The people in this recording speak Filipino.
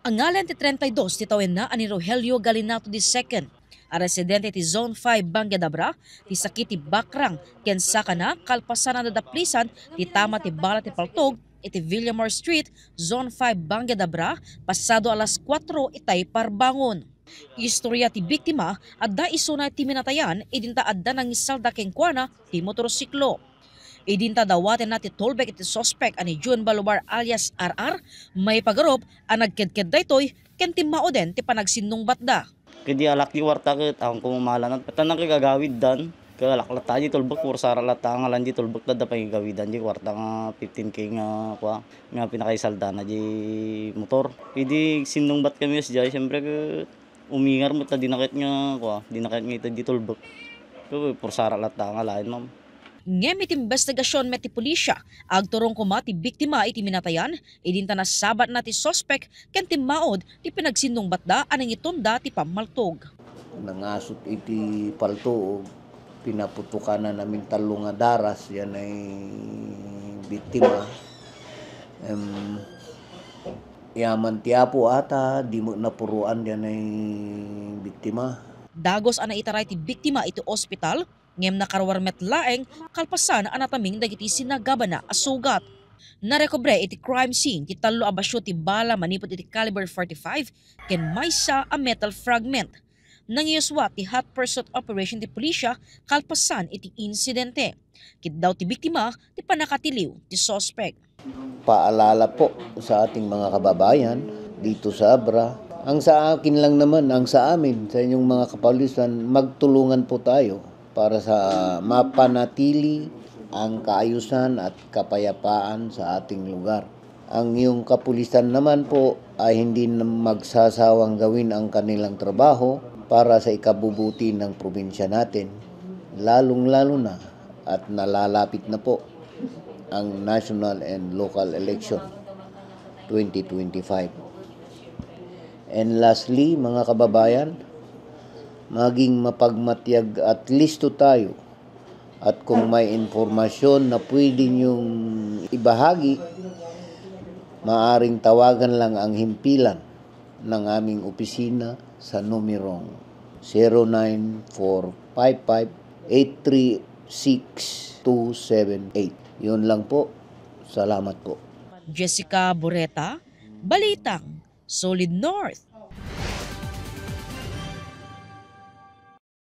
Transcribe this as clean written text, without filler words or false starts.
Ang ngalan ti 32 ti tawen na ani Rogelio Galinato II, a residente ti Zone 5 Bangyadabra, ti sakit ti bakrang ken saka na kalpasan na nadaplisan ti tama ti bala ti paltog iti Villamor Street, Zone 5 Bangyadabra, pasado alas 4 itay parbangon. Istorya ti biktima adda isuna ti minatayan idinta adda nang isalda ken kuana ti motorsiklo. Idinta dawaten na ti tolbek iti sospek ani June Balubar alias RR, may pagarop ang nagkedked daytoy ken timmao den ti panagsinung batda. Kadi alak di warta ket ang kumamalan at tanang kagawid dan kalaklat tayo tolbek kursara lata nga lan di tolbek da pa gawidan di warta nga 15k nga kwa nga pinakaisalda na di motor. Idi sinung bat kami sa siyempre ket umingar mo ta dinakit nga kwa dinakit nga ita di tolbek. So kursara lata nga lain ma'am. Ngem iti investigasyon met ti pulisya, agturong kuma ti biktima iti minatayan, idinta na sabat na ti sospek ken timmaod ti pinagsinung batda anang itonda ti pamaltog. Nangasot iti palto, pinaputukan na namin talo nga daras, yan ay biktima. Yaman tiapo ata, di mo napuruan yan ay biktima. Dagos ana itaray ti biktima iti ospital, ngem nakarwarmet laeng kalpasan anataming dagiti sinagaba na asugat. Narekobre iti crime scene ti tallo a basyo ti bala manipot iti caliber 45 ken maysa a metal fragment. Nangyuswa ti hot pursuit operation ti pulisya kalpasan iti insidente. Kit daw ti biktima ti panakatiliw ti sospek. Paalala po sa ating mga kababayan dito sa Abra. Ang sa akin lang naman, ang sa amin, sa inyong mga kapulisan, magtulungan po tayo para sa mapanatili ang kaayusan at kapayapaan sa ating lugar. Ang iyong kapulisan naman po ay hindi magsasawang gawin ang kanilang trabaho para sa ikabubuti ng probinsya natin, lalong-lalo na at nalalapit na po ang national and local election 2025. And lastly, mga kababayan, maging mapagmatyag at listo tayo. At kung may informasyon na pwede niyong ibahagi, maaring tawagan lang ang himpilan ng aming opisina sa numerong 09455-836-278. Yun lang po. Salamat po. Jessica Boreta, Balitang Solid North.